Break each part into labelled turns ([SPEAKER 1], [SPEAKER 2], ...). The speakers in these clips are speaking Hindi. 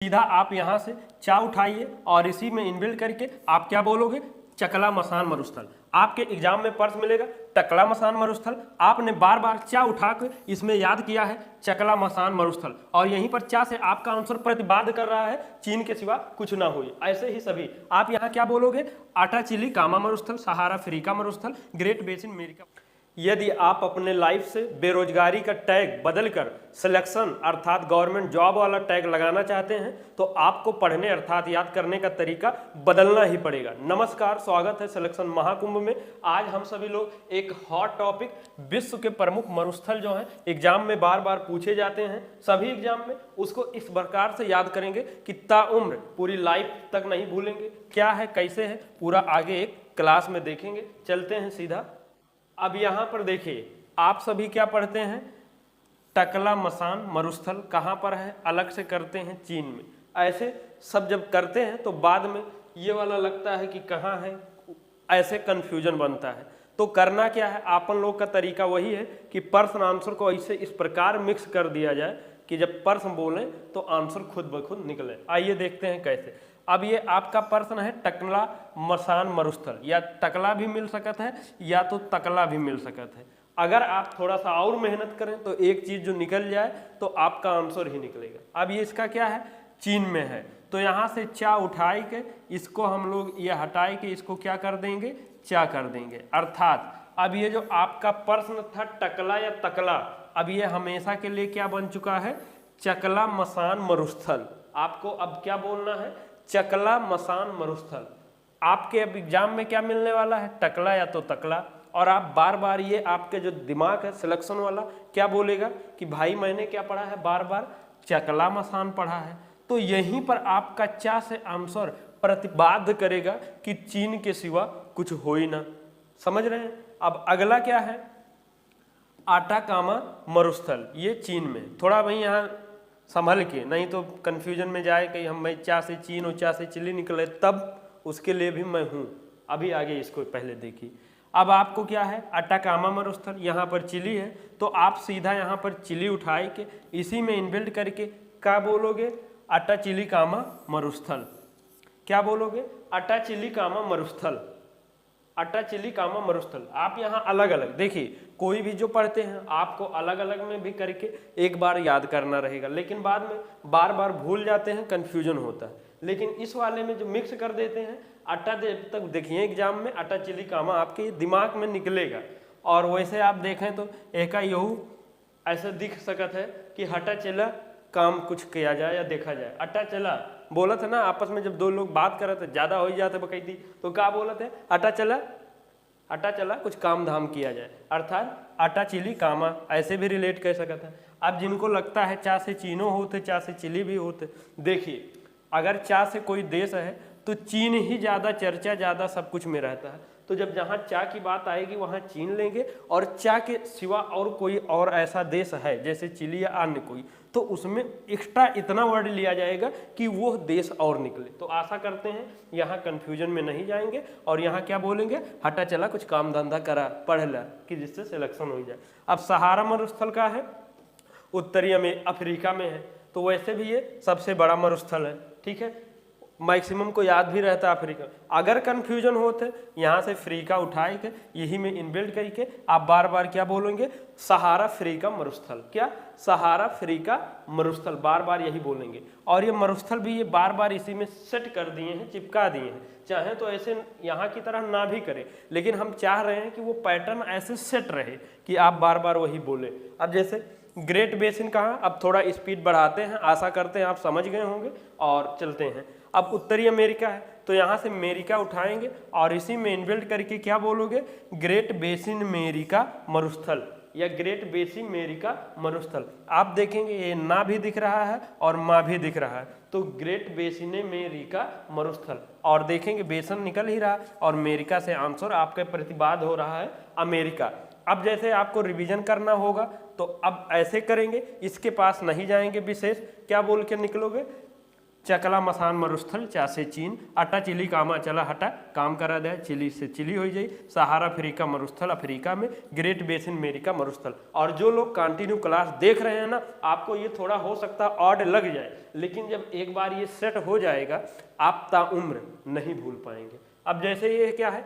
[SPEAKER 1] सीधा आप यहाँ से चा उठाइए और इसी में इनबिल्ड करके आप क्या बोलोगे, चकला मसान मरुस्थल। आपके एग्जाम में पर्स मिलेगा टकला मसान मरुस्थल, आपने बार बार चा उठा कर इसमें याद किया है चकला मसान मरुस्थल, और यहीं पर चा से आपका आंसर प्रतिबाद कर रहा है चीन के सिवा कुछ ना हुई। ऐसे ही सभी आप यहाँ क्या बोलोगे, आटा चिली कामा मरुस्थल, सहारा अफ्रीका मरुस्थल, ग्रेट बेसिन अमेरिका। यदि आप अपने लाइफ से बेरोजगारी का टैग बदलकर सिलेक्शन अर्थात गवर्नमेंट जॉब वाला टैग लगाना चाहते हैं तो आपको पढ़ने अर्थात याद करने का तरीका बदलना ही पड़ेगा। नमस्कार, स्वागत है सिलेक्शन महाकुंभ में। आज हम सभी लोग एक हॉट टॉपिक, विश्व के प्रमुख मरुस्थल जो हैं एग्जाम में बार बार पूछे जाते हैं सभी एग्जाम में, उसको इस प्रकार से याद करेंगे कि ताउम्र पूरी लाइफ तक नहीं भूलेंगे। क्या है, कैसे है, पूरा आगे एक क्लास में देखेंगे। चलते हैं सीधा। अब यहाँ पर देखिए, आप सभी क्या पढ़ते हैं, टकला मसान मरुस्थल कहाँ पर है, अलग से करते हैं चीन में। ऐसे सब जब करते हैं तो बाद में ये वाला लगता है कि कहाँ है, ऐसे कंफ्यूजन बनता है। तो करना क्या है, आपन लोग का तरीका वही है कि प्रश्न आंसर को ऐसे इस प्रकार मिक्स कर दिया जाए कि जब प्रश्न बोलें तो आंसर खुद ब खुद निकले। आइए देखते हैं कैसे। अब ये आपका प्रश्न है टकला मसान मरुस्थल, या टकला भी मिल सकता है या तो तकला भी मिल सकता है। अगर आप थोड़ा सा और मेहनत करें तो एक चीज जो निकल जाए तो आपका आंसर ही निकलेगा। अब ये इसका क्या है, चीन में है, तो यहाँ से चा उठाए के इसको हम लोग ये हटाए के इसको क्या कर देंगे, चा कर देंगे। अर्थात अब ये जो आपका प्रश्न था टकला या तकला, अब ये हमेशा के लिए क्या बन चुका है, चकला मसान मरुस्थल। आपको अब क्या बोलना है, चकला मसान मरुस्थल। आपके अब एग्जाम में क्या मिलने वाला है, टकला या तो तकला, और आप बार बार ये आपके जो दिमाग है सिलेक्शन वाला क्या बोलेगा कि भाई मैंने क्या पढ़ा है, बार बार चकला मसान पढ़ा है। तो यहीं पर आपका चा से आंसर प्रतिबाद करेगा कि चीन के सिवा कुछ हो ही ना। समझ रहे हैं। अब अगला क्या है, आटा कामा मरुस्थल, ये चीन में। थोड़ा भाई यहाँ संभल के, नहीं तो कन्फ्यूजन में जाए कि हम मैं चा से चीन और चा से चिली निकले, तब उसके लिए भी मैं हूँ। अभी आगे इसको पहले देखिए। अब आपको क्या है, अटाकामा मरुस्थल, यहाँ पर चिली है, तो आप सीधा यहाँ पर चिली उठाए के इसी में इनबिल्ड करके क्या बोलोगे, अटा चिली कामा मरुस्थल। क्या बोलोगे, अटा चिली कामा मरुस्थल, अटा चिली कामा मरुस्थल। आप यहाँ अलग अलग देखिए, कोई भी जो पढ़ते हैं आपको अलग अलग में भी करके एक बार याद करना रहेगा, लेकिन बाद में बार बार भूल जाते हैं, कंफ्यूजन होता है। लेकिन इस वाले में जो मिक्स कर देते हैं, अटा तक देखिए एग्जाम में अटा चिली कामा आपके दिमाग में निकलेगा। और वैसे आप देखें तो एका यहू ऐसे दिख सकता है कि हटा चला काम कुछ किया जाए या देखा जाए। अटा चला बोला था ना, आपस में जब दो लोग बात कर रहे थे ज्यादा हो ही जाते बकैती, तो क्या बोला थे, अटा चला, अटा चला कुछ काम धाम किया जाए, अर्थात आटा चिली कामा, ऐसे भी रिलेट कर सकता है। अब जिनको लगता है चा से चीनो होते, चा से चिली भी होते, देखिए अगर चा से कोई देश है तो चीन ही ज़्यादा चर्चा, ज़्यादा सब कुछ में रहता है। तो जब जहाँ चा की बात आएगी वहाँ चीन लेंगे, और चा के सिवा और कोई और ऐसा देश है जैसे चिली या अन्य कोई, तो उसमें एक्स्ट्रा इतना वर्ड लिया जाएगा कि वो देश और निकले। तो आशा करते हैं यहाँ कंफ्यूजन में नहीं जाएंगे, और यहाँ क्या बोलेंगे, हटा चला कुछ काम धंधा करा, पढ़ ला, कि जिससे सिलेक्शन हो जाए। अब सहारा मरुस्थल का है, उत्तरी अफ्रीका में है, तो वैसे भी ये सबसे बड़ा मरुस्थल है। ठीक है, मैक्सिमम को याद भी रहता है अफ्रीका। अगर कंफ्यूजन होते यहाँ से अफ्रीका उठाए के यही में इनबिल्ड करके आप बार बार क्या बोलेंगे, सहारा अफ्रीका मरुस्थल। क्या, सहारा अफ्रीका मरुस्थल, बार बार यही बोलेंगे। और ये मरुस्थल भी ये बार बार इसी में सेट कर दिए हैं, चिपका दिए हैं। चाहे तो ऐसे यहाँ की तरह ना भी करें, लेकिन हम चाह रहे हैं कि वो पैटर्न ऐसे सेट रहे कि आप बार बार वही बोले। अब जैसे ग्रेट बेसिन कहाँ, अब थोड़ा स्पीड बढ़ाते हैं, आशा करते हैं आप समझ गए होंगे, और चलते हैं। अब उत्तरी अमेरिका है, तो यहाँ से अमेरिका उठाएंगे और इसी में इनबिल्ड करके क्या बोलोगे, ग्रेट बेसिन अमेरिका मरुस्थल, या ग्रेट बेसिन अमेरिका मरुस्थल। आप देखेंगे ये ना भी दिख रहा है और माँ भी दिख रहा है, तो ग्रेट बेसिन अमेरिका मरुस्थल, और देखेंगे बेसन निकल ही रहा और अमेरिका से आंसर आपके प्रतिबाद हो रहा है अमेरिका। अब जैसे आपको रिवीजन करना होगा तो अब ऐसे करेंगे, इसके पास नहीं जाएंगे विशेष, क्या बोल के निकलोगे, चकला मसान मरुस्थल चासे चीन अटा चिली कामा चला हटा काम करा दे चिली से चिली हो जाई सहारा अफ्रीका मरुस्थल अफ्रीका में ग्रेट बेसिन अमेरिका मरुस्थल। और जो लोग कंटिन्यू क्लास देख रहे हैं ना, आपको ये थोड़ा हो सकता है ऑड लग जाए, लेकिन जब एक बार ये सेट हो जाएगा आप ताउम्र नहीं भूल पाएंगे। अब जैसे ये क्या है,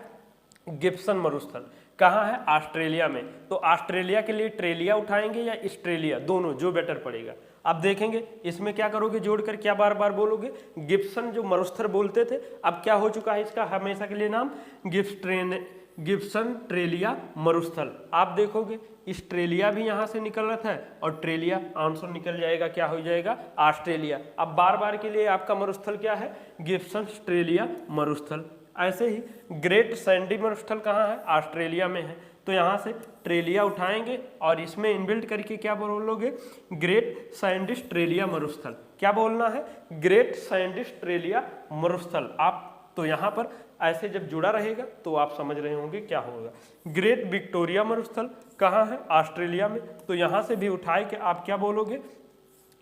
[SPEAKER 1] गिब्सन मरुस्थल कहाँ है, ऑस्ट्रेलिया में। तो ऑस्ट्रेलिया के लिए ट्रेलिया उठाएंगे या ऑस्ट्रेलिया, दोनों जो बेटर पड़ेगा। अब देखेंगे इसमें क्या करोगे, जोड़कर क्या बार बार बोलोगे, गिब्सन जो मरुस्थल बोलते थे, अब क्या हो चुका है इसका हमेशा के लिए नाम गिब्सन ट्रेलिया मरुस्थल। आप देखोगे ऑस्ट्रेलिया भी यहाँ से निकल रहा था और ट्रेलिया आंसर निकल जाएगा, क्या हो जाएगा, ऑस्ट्रेलिया। अब बार बार के लिए आपका मरुस्थल क्या है, गिब्सन ट्रेलिया मरुस्थल। ऐसे ही ग्रेट सैंडी मरुस्थल कहाँ है, ऑस्ट्रेलिया में है। तो यहाँ से ट्रेलिया उठाएंगे और इसमें इनबिल्ट करके क्या बोलोगे, ग्रेट सैंडिस ट्रेलिया मरुस्थल। क्या बोलना है, ग्रेट सैंडिस ट्रेलिया मरुस्थल। आप तो यहाँ पर ऐसे जब जुड़ा रहेगा तो आप समझ रहे होंगे क्या होगा। ग्रेट विक्टोरिया मरुस्थल कहाँ है, ऑस्ट्रेलिया में। तो यहाँ से भी उठाए के आप क्या बोलोगे,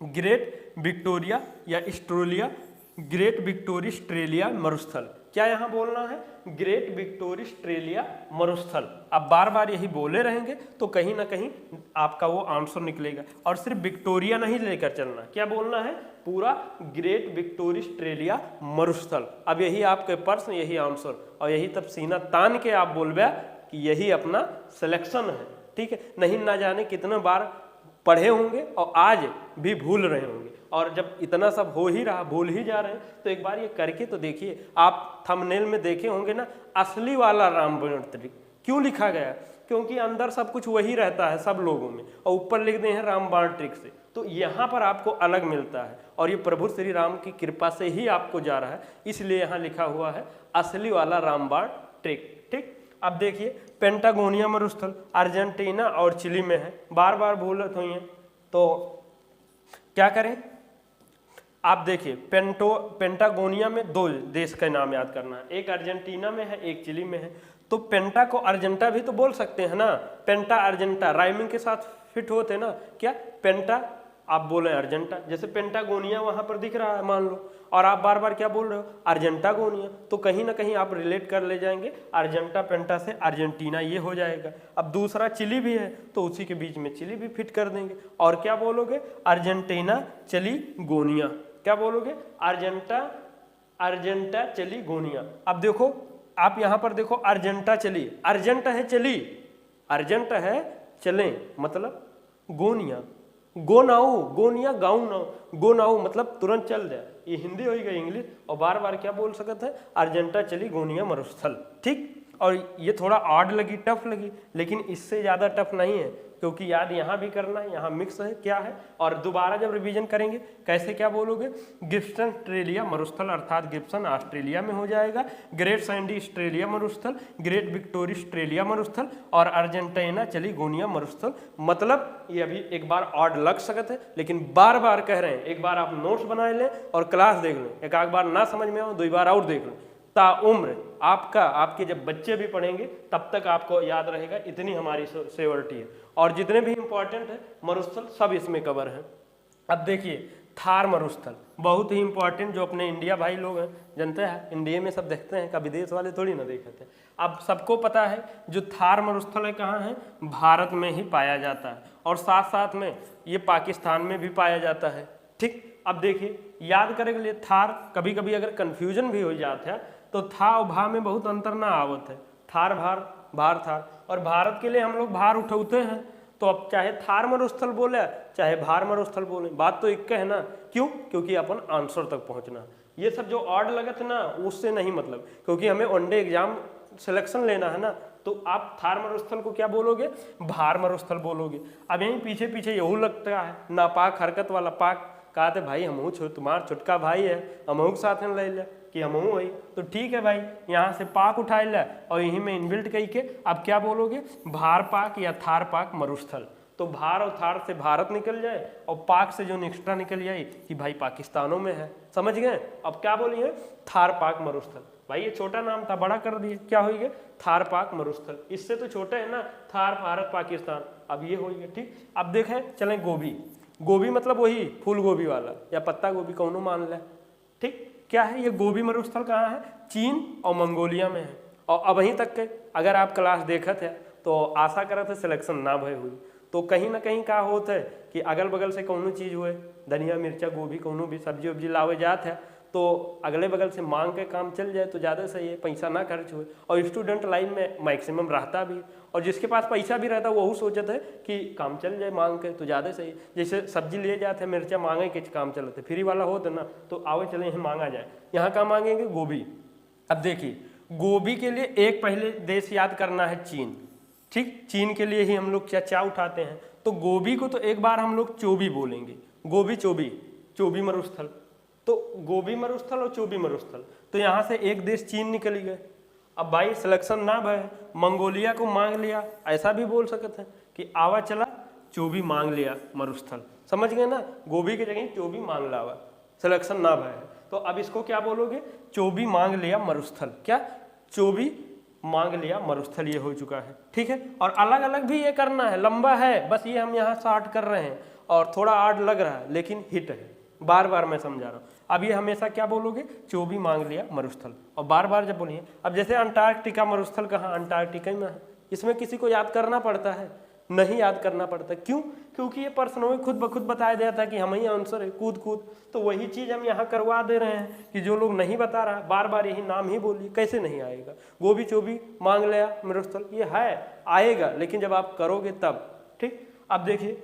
[SPEAKER 1] ग्रेट विक्टोरिया या ऑस्ट्रेलिया, ग्रेट विक्टोरिया ऑस्ट्रेलिया मरुस्थल। क्या यहाँ बोलना है, ग्रेट विक्टोरिया ऑस्ट्रेलिया मरुस्थल। अब बार बार यही बोले रहेंगे तो कहीं ना कहीं आपका वो आंसर निकलेगा। और सिर्फ विक्टोरिया नहीं लेकर चलना, क्या बोलना है, पूरा ग्रेट विक्टोरिया ऑस्ट्रेलिया मरुस्थल। अब यही आपके प्रश्न, यही आंसर, और यही तब सीना तान के आप बोलबे कि यही अपना सिलेक्शन है। ठीक है, नहीं ना जाने कितने बार पढ़े होंगे और आज भी भूल रहे होंगे। और जब इतना सब हो ही रहा, भूल ही जा रहे हैं, तो एक बार ये करके तो देखिए। आप थंबनेल में देखे होंगे ना, असली वाला रामबाण ट्रिक क्यों लिखा गया, क्योंकि अंदर सब कुछ वही रहता है सब लोगों में, और ऊपर लिख दे हैं रामबाण ट्रिक से। तो यहाँ पर आपको अलग मिलता है, और ये प्रभु श्री राम की कृपा से ही आपको जा रहा है, इसलिए यहाँ लिखा हुआ है असली वाला रामबाण ट्रिक। ठीक, अब देखिए पेंटागोनिया मरुस्थल अर्जेंटीना और चिली में है। बार बार भूलत हुई है तो क्या करें, आप देखिए पेंटागोनिया में दो देश का नाम याद करना है, एक अर्जेंटीना में है, एक चिली में है। तो पेंटा को अर्जेंटा भी तो बोल सकते हैं ना, पेंटा अर्जेंटा राइमिंग के साथ फिट होते ना। क्या पेंटा आप बोले अर्जेंटा, जैसे पेंटागोनिया वहां पर दिख रहा है मान लो, और आप बार बार क्या बोल रहे हो, अर्जेंटागोनिया। तो कहीं ना कहीं आप रिलेट कर ले जाएंगे अर्जेंटा पेंटा से अर्जेंटीना, ये हो जाएगा। अब दूसरा चिली भी है तो उसी के बीच में चिली भी फिट कर देंगे। और क्या बोलोगे, अर्जेंटीना चिली गोनिया। क्या बोलोगे, अर्जेंटा चिली गोनिया। अब देखो आप यहाँ पर देखो, अर्जेंटा चली, अर्जेंट है चली, अर्जेंट है चलें, मतलब गोनिया, गोनाऊ, गोनिया गाँव नाऊ, गोनाऊ मतलब तुरंत चल जाए, ये हिंदी हो गई इंग्लिश। और बार बार क्या बोल सकते हैं, अर्जेंटा चली गोनिया मरुस्थल। ठीक, और ये थोड़ा ऑड लगी, टफ लगी, लेकिन इससे ज़्यादा टफ नहीं है, क्योंकि याद यहाँ भी करना है, यहाँ मिक्स है क्या है। और दोबारा जब रिवीजन करेंगे कैसे क्या बोलोगे, गिब्सन ऑस्ट्रेलिया मरुस्थल, अर्थात गिब्सन ऑस्ट्रेलिया में हो जाएगा, ग्रेट सैंडी ऑस्ट्रेलिया मरुस्थल, ग्रेट विक्टोरिया ऑस्ट्रेलिया मरुस्थल, और अर्जेंटीना चली गोनिया मरुस्थल। मतलब ये अभी एक बार ऑड लग सकते हैं, लेकिन बार बार कह रहे हैं, एक बार आप नोट्स बना लें और क्लास देख लें, एक आध बार ना समझ में आओ, दो बार और देख लें, ताउम्र आपका, आपके जब बच्चे भी पढ़ेंगे तब तक आपको याद रहेगा। इतनी हमारी सेवर्टी है, और जितने भी इंपॉर्टेंट है मरुस्थल सब इसमें कवर है। अब देखिए थार मरुस्थल बहुत ही इंपॉर्टेंट, जो अपने इंडिया भाई लोग हैं जानते हैं, इंडिया में सब देखते हैं, कभी विदेश वाले थोड़ी ना देखते हैं। अब सबको पता है जो थार मरुस्थल है कहाँ है, भारत में ही पाया जाता है, और साथ साथ में ये पाकिस्तान में भी पाया जाता है। ठीक, अब देखिए याद करने के लिए थार, कभी कभी अगर कन्फ्यूजन भी हो जाता है तो था और भा में बहुत अंतर ना आवत है, थार भार भार थार, और भारत के लिए हम लोग भार उठाते हैं। तो अब चाहे थार मरुस्थल बोले चाहे भार मरुस्थल बोले, बात तो एक है ना। क्यों, क्योंकि अपन आंसर तक पहुंचना। ये सब जो ऑड लगत है ना उससे नहीं मतलब, क्योंकि हमें वनडे एग्जाम सिलेक्शन लेना है ना। तो आप थार मरुस्थल को क्या बोलोगे, भार मरुस्थल बोलोगे। अब यहीं पीछे पीछे यहू लगता है नापाक हरकत वाला, पाक कहते भाई हमहू तुम्हारा छुटका भाई है, हमहू के साथ ले ले कि हमहू वही, तो ठीक है भाई, यहाँ से पाक उठाए ले और यहीं में इनबिल्ट कही के अब क्या बोलोगे, भार पाक या थार पाक मरुस्थल। तो भार और थार से भारत निकल जाए और पाक से जो एक्स्ट्रा निकल जाए कि भाई पाकिस्तानों में है, समझ गए। अब क्या बोलिए, थार पाक मरुस्थल। भाई ये छोटा नाम था, बड़ा कर दिए, क्या हो गया, थार पाक मरुस्थल। इससे तो छोटे है ना, थार भारत पाकिस्तान, अब ये हो गया। ठीक, अब देखें चलें गोभी। गोभी मतलब वही फूल गोभी वाला या पत्ता गोभी कौनो मान ले, ठीक, क्या है ये गोबी मरुस्थल कहाँ है? चीन और मंगोलिया में है। और अब वहीं तक के अगर आप क्लास देखत है तो आशा करत है सिलेक्शन ना भय हुई। तो कहीं ना कहीं का होता है कि अगल बगल से कौनो चीज़ हुए, धनिया मिर्चा गोभी कौनो भी सब्जी उब्जी लावे जात है तो अगले बगल से मांग के काम चल जाए तो ज़्यादा सही है, पैसा ना खर्च हुए। और स्टूडेंट लाइन में मैक्सिमम रहता भी, और जिसके पास पैसा भी रहता वही सोचते है कि काम चल जाए मांग के तो ज़्यादा सही। जैसे सब्जी लिए जाते हैं, मिर्चा मांगे के काम चलते, फ्री वाला होता ना तो आवे चले यहाँ मांगा जाए। यहाँ का मांगेंगे गोभी। अब देखिए गोभी के लिए एक पहले देश याद करना है चीन, ठीक, चीन के लिए ही हम लोग क्या उठाते हैं। तो गोभी को तो एक बार हम लोग चोबी बोलेंगे, गोभी चोबी, चोबी मरुस्थल। तो गोबी मरुस्थल और चोबी मरुस्थल, तो यहाँ से एक देश चीन निकल गए। अब भाई सिलेक्शन ना भय, मंगोलिया को मांग लिया, ऐसा भी बोल सकते हैं कि आवा चला चोबी मांग लिया मरुस्थल, समझ गए ना, गोभी की जगह चोबी मांग लावा, सिलेक्शन ना भय। तो अब इसको क्या बोलोगे? चोबी मांग लिया मरुस्थल, क्या चोबी मांग लिया मरुस्थल, ये हो चुका है, ठीक है। और अलग अलग भी ये करना है, लंबा है, बस ये हम यहाँ स्टार्ट कर रहे हैं और थोड़ा आर्ड लग रहा है लेकिन हिट है, बार बार मैं समझा रहा हूँ। अब ये हमेशा क्या बोलोगे? चोबी मांग लिया मरुस्थल, और बार बार जब बोलिए। अब जैसे अंटार्कटिका मरुस्थल कहाँ? अंटार्कटिका में है। इसमें किसी को याद करना पड़ता है? नहीं याद करना पड़ता। क्यों? क्योंकि ये प्रश्नों में खुद ब खुद बताया देता है कि हम ही आंसर है, कूद कूद। तो वही चीज़ हम यहाँ करवा दे रहे हैं कि जो लोग नहीं बता रहा बार बार यही नाम ही बोलिए, कैसे नहीं आएगा? गोभी चोबी मांग लिया मरुस्थल, ये है, आएगा लेकिन जब आप करोगे तब, ठीक। अब देखिए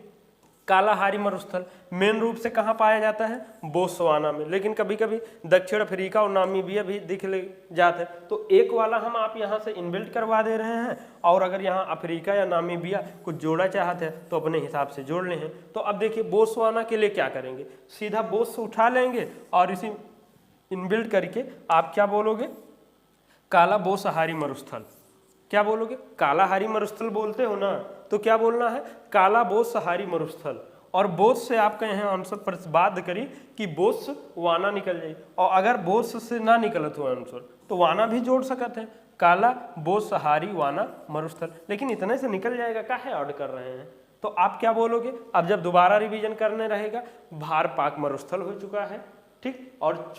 [SPEAKER 1] कालाहारी मरुस्थल मेन रूप से कहाँ पाया जाता है? बोत्सवाना में, लेकिन कभी कभी दक्षिण अफ्रीका और नामीबिया भी दिख ले जाते हैं। तो एक वाला हम आप यहाँ से इनबिल्ट करवा दे रहे हैं, और अगर यहाँ अफ्रीका या नामीबिया कुछ जोड़ा चाहते हैं तो अपने हिसाब से जोड़ लें। तो अब देखिए बोत्सवाना के लिए क्या करेंगे? सीधा बोत्स उठा लेंगे और इसी इनबिल्ट करके आप क्या बोलोगे? काला बोत्सहारी मरुस्थल। क्या बोलोगे? कालाहारी मरुस्थल बोलते हो ना, तो क्या बोलना है? काला बोत्सहारी मरुस्थल। और बोत्स से आपका यहाँ आंसर प्रतिबाध्य करी कि बोत्स वाना निकल जाए, और अगर बोत्स से ना निकलत हो आंसर तो वाना भी जोड़ सकते हैं, काला बोत्सहारी वाना मरुस्थल। लेकिन इतने से निकल जाएगा, काहे ऐड कर रहे हैं? तो आप क्या बोलोगे? अब जब दोबारा रिवीजन करने रहेगा, भार पाक मरुस्थल हो चुका है, ठीक, और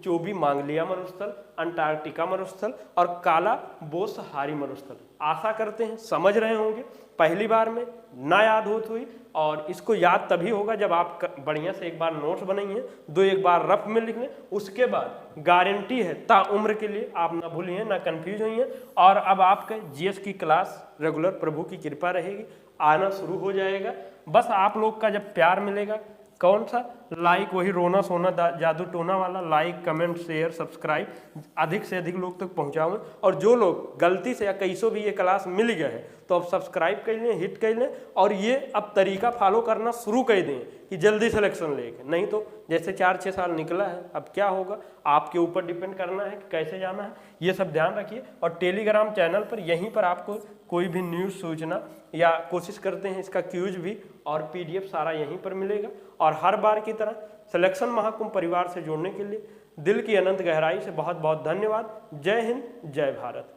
[SPEAKER 1] चोबी मांग लिया मरुस्थल, अंटार्कटिका मरुस्थल और काला बोत्सहारी मरुस्थल। आशा करते हैं समझ रहे होंगे, पहली बार में ना याद होती हुई, और इसको याद तभी होगा जब आप बढ़िया से एक बार नोट्स बनाइए, दो एक बार रफ में लिख लें, उसके बाद गारंटी है ताउम्र के लिए आप ना भूलिए ना कंफ्यूज होइए। और अब आपके जीएस की क्लास रेगुलर प्रभु की कृपा रहेगी, आना शुरू हो जाएगा। बस आप लोग का जब प्यार मिलेगा, कौन सा लाइक, वही रोना सोना जादू टोना वाला, लाइक कमेंट शेयर सब्सक्राइब अधिक से अधिक लोग तक पहुंचाऊं। और जो लोग गलती से या कैसो भी ये क्लास मिल गए हैं तो अब सब्सक्राइब कर लें, हिट कर लें, और ये अब तरीका फॉलो करना शुरू कर दें कि जल्दी सिलेक्शन लेके। नहीं तो जैसे 4-6 साल निकला है, अब क्या होगा आपके ऊपर डिपेंड करना है कि कैसे जाना है, ये सब ध्यान रखिए। और टेलीग्राम चैनल पर यहीं पर आपको कोई भी न्यूज़ सूचना या कोशिश करते हैं इसका क्यूज भी और पीडीएफ सारा यहीं पर मिलेगा। और हर बार की तरह सिलेक्शन महाकुंभ परिवार से जुड़ने के लिए दिल की अनंत गहराई से बहुत बहुत धन्यवाद। जय हिंद, जय भारत।